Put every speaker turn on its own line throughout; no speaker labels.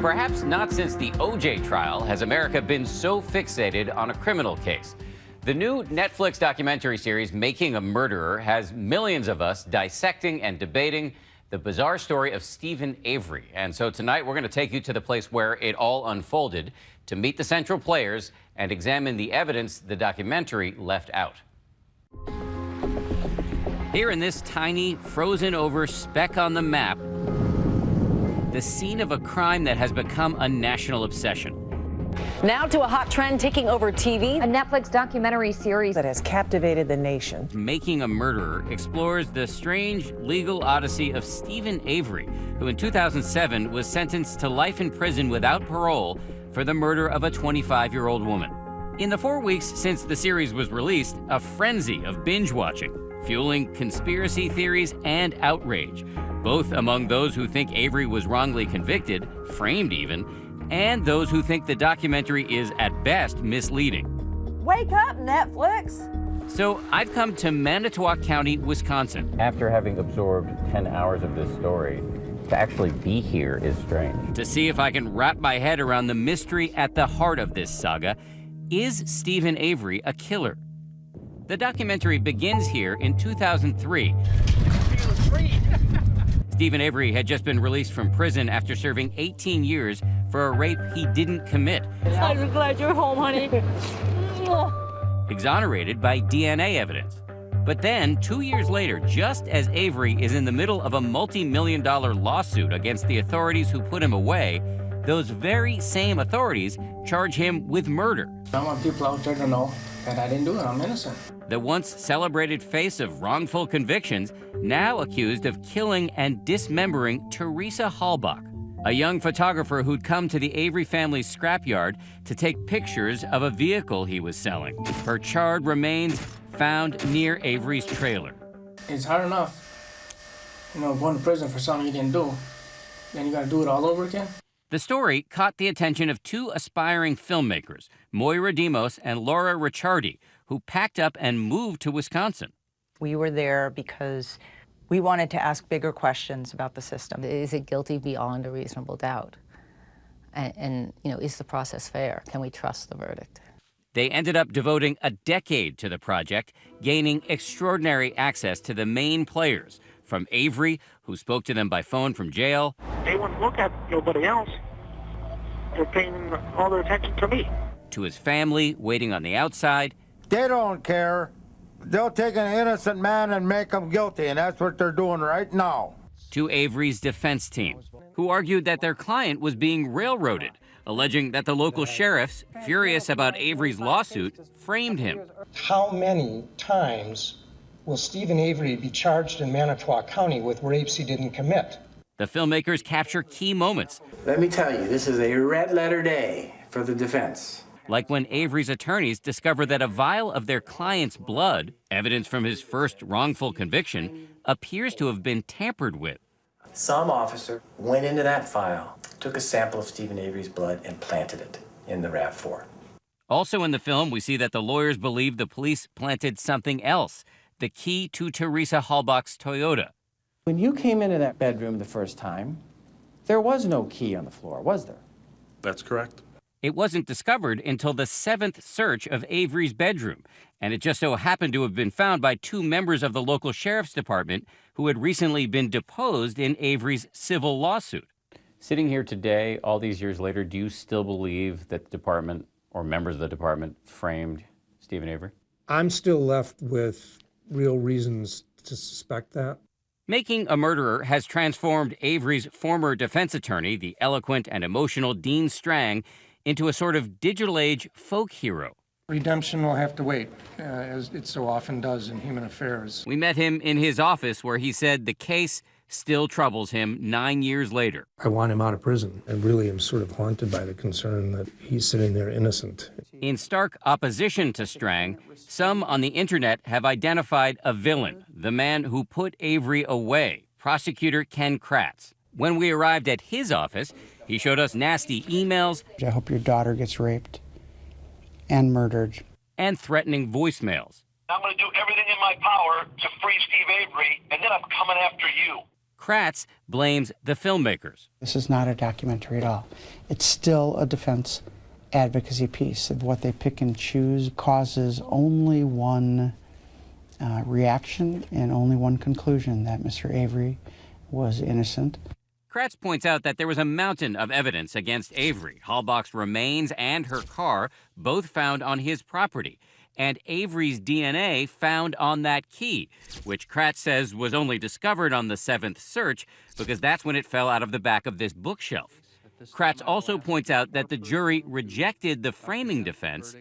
Perhaps not since the O.J. trial has America been so fixated on a criminal case. The new Netflix documentary series, Making a Murderer, has millions of us dissecting and debating the bizarre story of Steven Avery. And so tonight we're going to take you to the place where it all unfolded to meet the central players and examine the evidence the documentary left out. Here in this tiny, frozen-over speck on the map, the scene of a crime that has become a national obsession.
Now to a hot trend taking over TV.
A Netflix documentary series
that has captivated the nation.
Making a Murderer explores the strange legal odyssey of Steven Avery, who in 2007 was sentenced to life in prison without parole for the murder of a 25-year-old woman. In the 4 weeks since the series was released, a frenzy of binge-watching, fueling conspiracy theories and outrage, both among those who think Avery was wrongly convicted, framed even, and those who think the documentary is, at best, misleading.
Wake up, Netflix!
So I've come to Manitowoc County, Wisconsin. After having absorbed 10 hours of this story, to actually be here is strange. To see if I can wrap my head around the mystery at the heart of this saga. Is Steven Avery a killer? The documentary begins here in 2003. Steven Avery had just been released from prison after serving 18 years for a rape he didn't commit.
I'm glad you're home, honey.
Exonerated by DNA evidence. But then, 2 years later, just as Avery is in the middle of a multi-million-dollar lawsuit against the authorities who put him away, those very same authorities charge him with murder.
I want people out there to know that I didn't do it. I'm innocent.
The once celebrated face of wrongful convictions, now accused of killing and dismembering Teresa Halbach, a young photographer who'd come to the Avery family's scrapyard to take pictures of a vehicle he was selling. Her charred remains found near Avery's trailer.
It's hard enough, going to prison for something you didn't do. Then you got to do it all over again.
The story caught the attention of two aspiring filmmakers, Moira Demos and Laura Ricciardi, who packed up and moved to Wisconsin.
We were there because we wanted to ask bigger questions about the system.
Is it guilty beyond a reasonable doubt? And is the process fair? Can we trust the verdict?
They ended up devoting a decade to the project, gaining extraordinary access to the main players, from Avery, who spoke to them by phone from jail.
They wouldn't look at nobody else. They're paying all their attention to me.
To his family, waiting on the outside.
They don't care. They'll take an innocent man and make him guilty, and that's what they're doing right now.
To Avery's defense team, who argued that their client was being railroaded, alleging that the local sheriffs, furious about Avery's lawsuit, framed him.
How many times will Steven Avery be charged in Manitowoc County with rapes he didn't commit?
The filmmakers capture key moments.
Let me tell you, this is a red-letter day for the defense.
Like when Avery's attorneys discover that a vial of their client's blood, evidence from his first wrongful conviction, appears to have been tampered with.
Some officer went into that file, took a sample of Steven Avery's blood, and planted it in the RAV4.
Also in the film, we see that the lawyers believe the police planted something else, the key to Teresa Halbach's Toyota.
When you came into that bedroom the first time, there was no key on the floor, was there?
That's correct.
It wasn't discovered until the 7th search of Avery's bedroom, and it just so happened to have been found by two members of the local sheriff's department who had recently been deposed in Avery's civil lawsuit. Sitting here today, all these years later, do you still believe that the department or members of the department framed Steven Avery?
I'm still left with real reasons to suspect that.
Making a Murderer has transformed Avery's former defense attorney, the eloquent and emotional Dean Strang, into a sort of digital age folk hero.
Redemption will have to wait, as it so often does in human affairs.
We met him in his office where he said the case still troubles him 9 years later.
I want him out of prison, and really am sort of haunted by the concern that he's sitting there innocent.
In stark opposition to Strang, some on the internet have identified a villain, the man who put Avery away, prosecutor Ken Kratz. When we arrived at his office, he showed us nasty emails.
I hope your daughter gets raped and murdered.
And threatening voicemails.
I'm going to do everything in my power to free Steve Avery, and then I'm coming after you.
Kratz blames the filmmakers.
This is not a documentary at all. It's still a defense advocacy piece. Of what they pick and choose causes only one reaction and only one conclusion, that Mr. Avery was innocent.
Kratz points out that there was a mountain of evidence against Avery. Halbach's remains and her car, both found on his property, and Avery's DNA found on that key, which Kratz says was only discovered on the 7th search because that's when it fell out of the back of this bookshelf. Kratz also points out that the jury rejected the framing defense.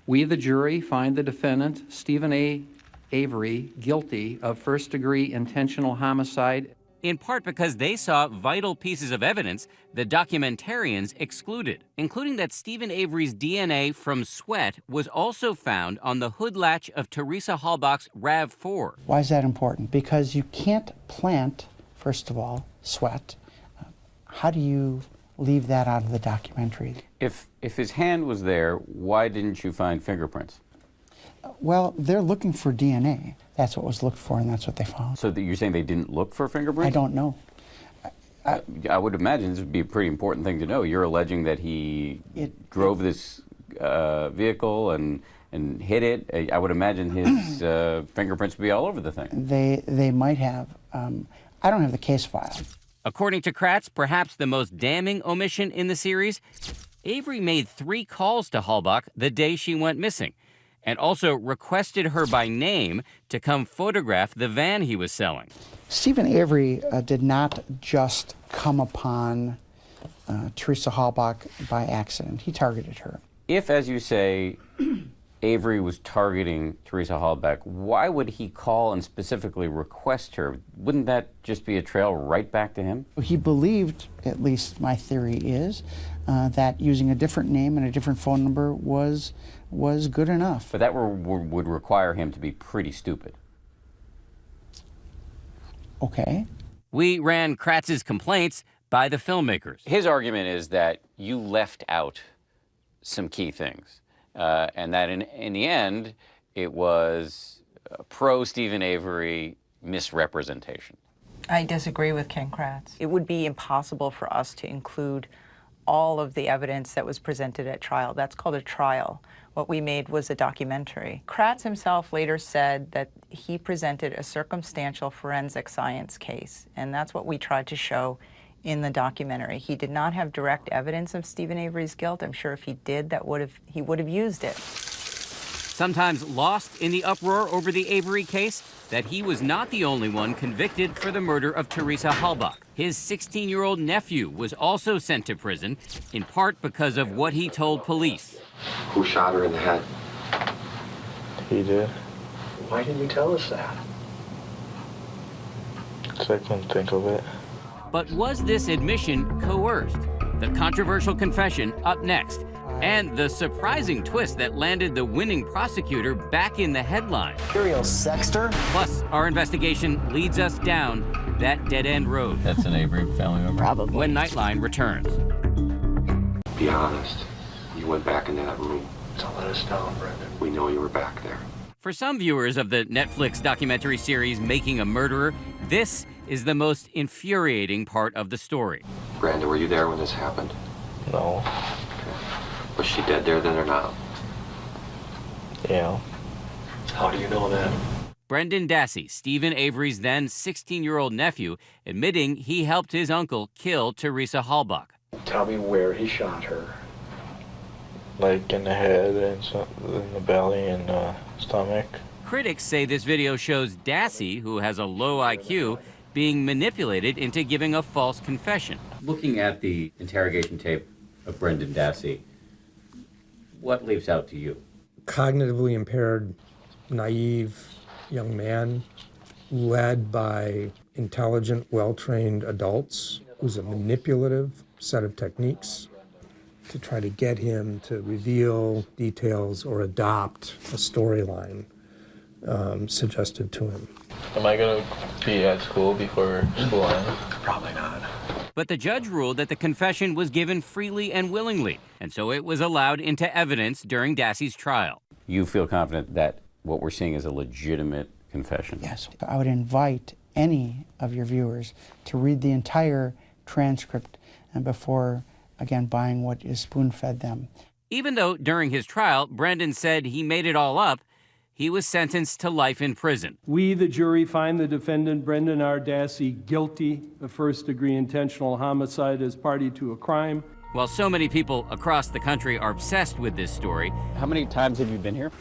We, the jury, find the defendant, Steven Avery, guilty of first-degree intentional homicide,
in part because they saw vital pieces of evidence the documentarians excluded, including that Steven Avery's DNA from sweat was also found on the hood latch of Teresa Halbach's RAV4.
Why is that important? Because you can't plant, first of all, sweat. How do you leave that out of the documentary?
If his hand was there, why didn't you find fingerprints?
Well, they're looking for DNA. That's what was looked for, and that's what they found.
So you're saying they didn't look for fingerprints?
I don't know.
I would imagine this would be a pretty important thing to know. You're alleging that he drove this vehicle and hit it. I would imagine his fingerprints would be all over the thing.
They might have. I don't have the case file.
According to Kratz, perhaps the most damning omission in the series, Avery made 3 calls to Halbach the day she went missing, and also requested her by name to come photograph the van he was selling.
Steven Avery did not just come upon Teresa Halbach by accident. He targeted her.
If, as you say, Avery was targeting Teresa Halbach, why would he call and specifically request her? Wouldn't that just be a trail right back to him?
He believed, at least my theory is, that using a different name and a different phone number was good enough.
But that would require him to be pretty stupid.
Okay.
We ran Kratz's complaints by the filmmakers.
His argument is that you left out some key things, and that in the end, it was pro-Steven Avery misrepresentation.
I disagree with Ken Kratz. It would be impossible for us to include all of the evidence that was presented at trial. That's called a trial. What we made was a documentary. Kratz himself later said that he presented a circumstantial forensic science case, and that's what we tried to show in the documentary. He did not have direct evidence of Steven Avery's guilt. I'm sure if he did, he would have used it.
Sometimes lost in the uproar over the Avery case, that he was not the only one convicted for the murder of Teresa Halbach. His 16-year-old nephew was also sent to prison, in part because of what he told police.
Who shot her in the head?
He did.
Why didn't you tell us that?
Because I couldn't think of it.
But was this admission coerced? The controversial confession up next. And the surprising twist that landed the winning prosecutor back in the headline.
Serial sexter?
Plus, our investigation leads us down that dead-end road.
That's an Avery family member?
Probably.
When Nightline returns.
Be honest. You went back into that room.
Don't let us down, Brendan.
We know you were back there.
For some viewers of the Netflix documentary series Making a Murderer, this is the most infuriating part of the story.
Brandon, were you there when this happened?
No.
Was she dead there then or not?
Yeah.
How do you know that?
Brendan Dassey, Steven Avery's then 16-year-old nephew, admitting he helped his uncle kill Teresa Halbach.
Tell me where he shot her.
Like in the head and in the belly and the stomach.
Critics say this video shows Dassey, who has a low IQ, being manipulated into giving a false confession.
Looking at the interrogation tape of Brendan Dassey, what leaps out to you?
Cognitively impaired, naive young man led by intelligent, well-trained adults who's a manipulative set of techniques to try to get him to reveal details or adopt a storyline suggested to him.
Am I going to be at school before school ends?
Probably not.
But the judge ruled that the confession was given freely and willingly, and so it was allowed into evidence during Dassey's trial.
You feel confident that what we're seeing is a legitimate confession?
Yes. I would invite any of your viewers to read the entire transcript and before, again, buying what is spoon-fed them.
Even though during his trial, Brendan said he made it all up, he was sentenced to life in prison.
We, the jury, find the defendant, Brendan R. Dassey, guilty of first-degree intentional homicide as party to a crime.
While so many people across the country are obsessed with this story,
How many times have you been here?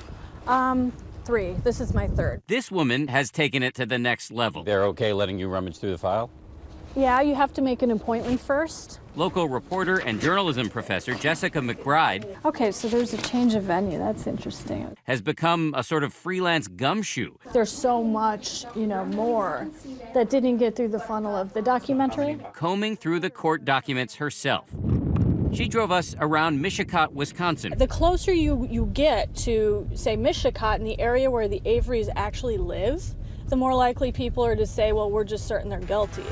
3. This is my 3rd.
this woman has taken it to the next level.
They're okay letting you rummage through the file?
Yeah, you have to make an appointment first.
Local reporter and journalism professor Jessica McBride
Okay, so there's a change of venue. That's interesting.
has become a sort of freelance gumshoe.
There's so much, more that didn't get through the funnel of the documentary.
Combing through the court documents herself. She drove us around Mishicot, Wisconsin.
The closer you get to, say, Mishicot and the area where the Averys actually live, the more likely people are to say, well, we're just certain they're guilty.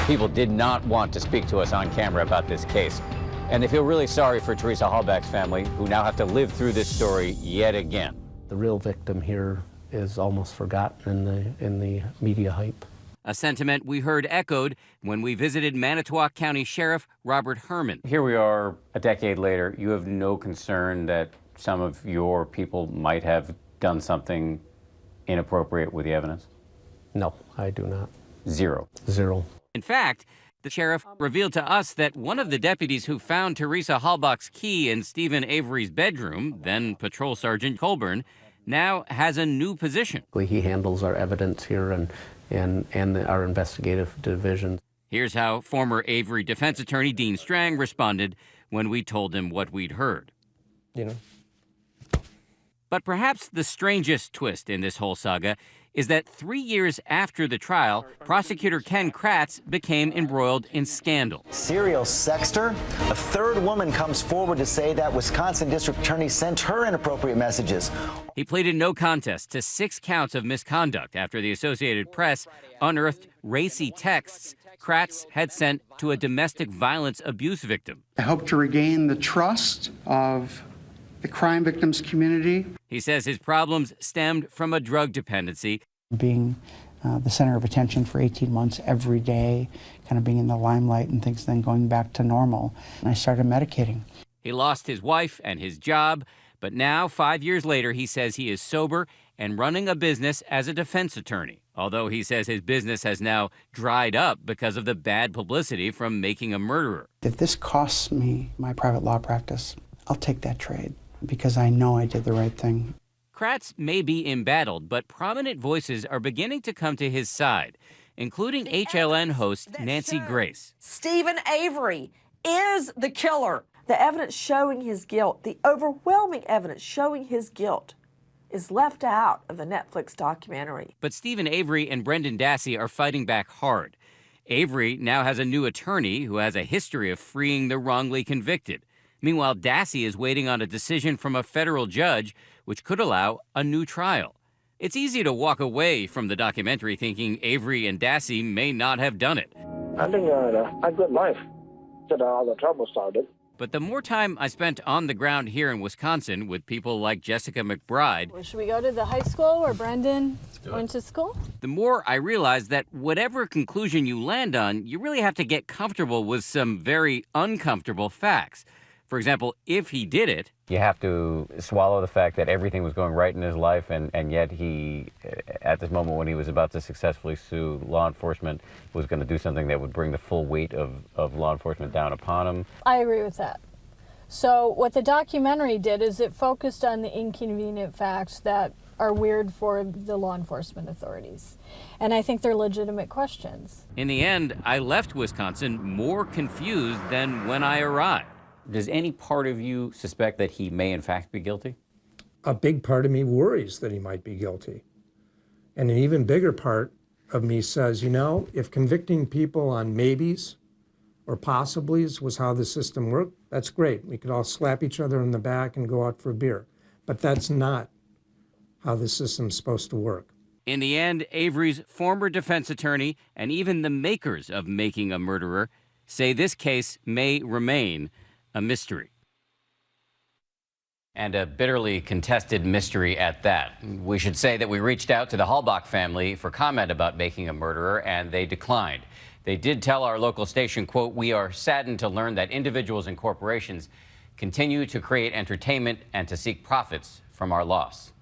People did not want to speak to us on camera about this case. And they feel really sorry for Teresa Halbach's family, who now have to live through this story yet again.
The real victim here is almost forgotten in the media hype.
A sentiment we heard echoed when we visited Manitowoc County Sheriff Robert Herman.
Here we are a decade later. You have no concern that some of your people might have done something inappropriate with the evidence?
No, I do not.
Zero.
Zero.
In fact, the sheriff revealed to us that one of the deputies who found Teresa Halbach's key in Steven Avery's bedroom, then Patrol Sergeant Colburn, now has a new position.
He handles our evidence here and our investigative division.
Here's how former Avery defense attorney Dean Strang responded when we told him what we'd heard. But perhaps the strangest twist in this whole saga is that 3 years after the trial, prosecutor Ken Kratz became embroiled in scandal.
Serial sexter? A third woman comes forward to say that Wisconsin district attorney sent her inappropriate messages.
He pleaded no contest to 6 counts of misconduct after the Associated Press unearthed racy texts Kratz had sent to a domestic violence abuse victim.
I hope to regain the trust of the crime victims community.
He says his problems stemmed from a drug dependency.
Being the center of attention for 18 months every day, kind of being in the limelight and things, then going back to normal. And I started medicating.
He lost his wife and his job, but now, 5 years later, he says he is sober and running a business as a defense attorney, although he says his business has now dried up because of the bad publicity from making a murderer.
If this costs me my private law practice, I'll take that trade, because I know I did the right thing.
Kratz may be embattled, but prominent voices are beginning to come to his side, including HLN host Nancy Grace.
Steven Avery is the killer. The evidence showing his guilt, the overwhelming evidence showing his guilt, is left out of the Netflix documentary.
But Steven Avery and Brendan Dassey are fighting back hard. Avery now has a new attorney who has a history of freeing the wrongly convicted. Meanwhile, Dassey is waiting on a decision from a federal judge, which could allow a new trial. It's easy to walk away from the documentary thinking Avery and Dassey may not have done it.
I think a good life till all the trouble started.
But the more time I spent on the ground here in Wisconsin with people like Jessica McBride,
Should we go to the high school where Brendan went to school?
the more I realized that whatever conclusion you land on, you really have to get comfortable with some very uncomfortable facts. For example, if he did it,
You have to swallow the fact that everything was going right in his life, and yet he, at this moment when he was about to successfully sue law enforcement, was going to do something that would bring the full weight of law enforcement down upon him.
I agree with that. So what the documentary did is it focused on the inconvenient facts that are weird for the law enforcement authorities. And I think they're legitimate questions.
in the end, I left Wisconsin more confused than when I arrived.
Does any part of you suspect that he may in fact be guilty?
A big part of me worries that he might be guilty. And an even bigger part of me says, if convicting people on maybes or possiblies was how the system worked, that's great. We could all slap each other in the back and go out for a beer. But that's not how the system's supposed to work.
In the end, Avery's former defense attorney and even the makers of Making a Murderer say this case may remain a mystery. And a bitterly contested mystery at that. We should say that we reached out to the Halbach family for comment about making a murderer, and they declined. They did tell our local station, quote, "We are saddened to learn that individuals and corporations continue to create entertainment and to seek profits from our loss."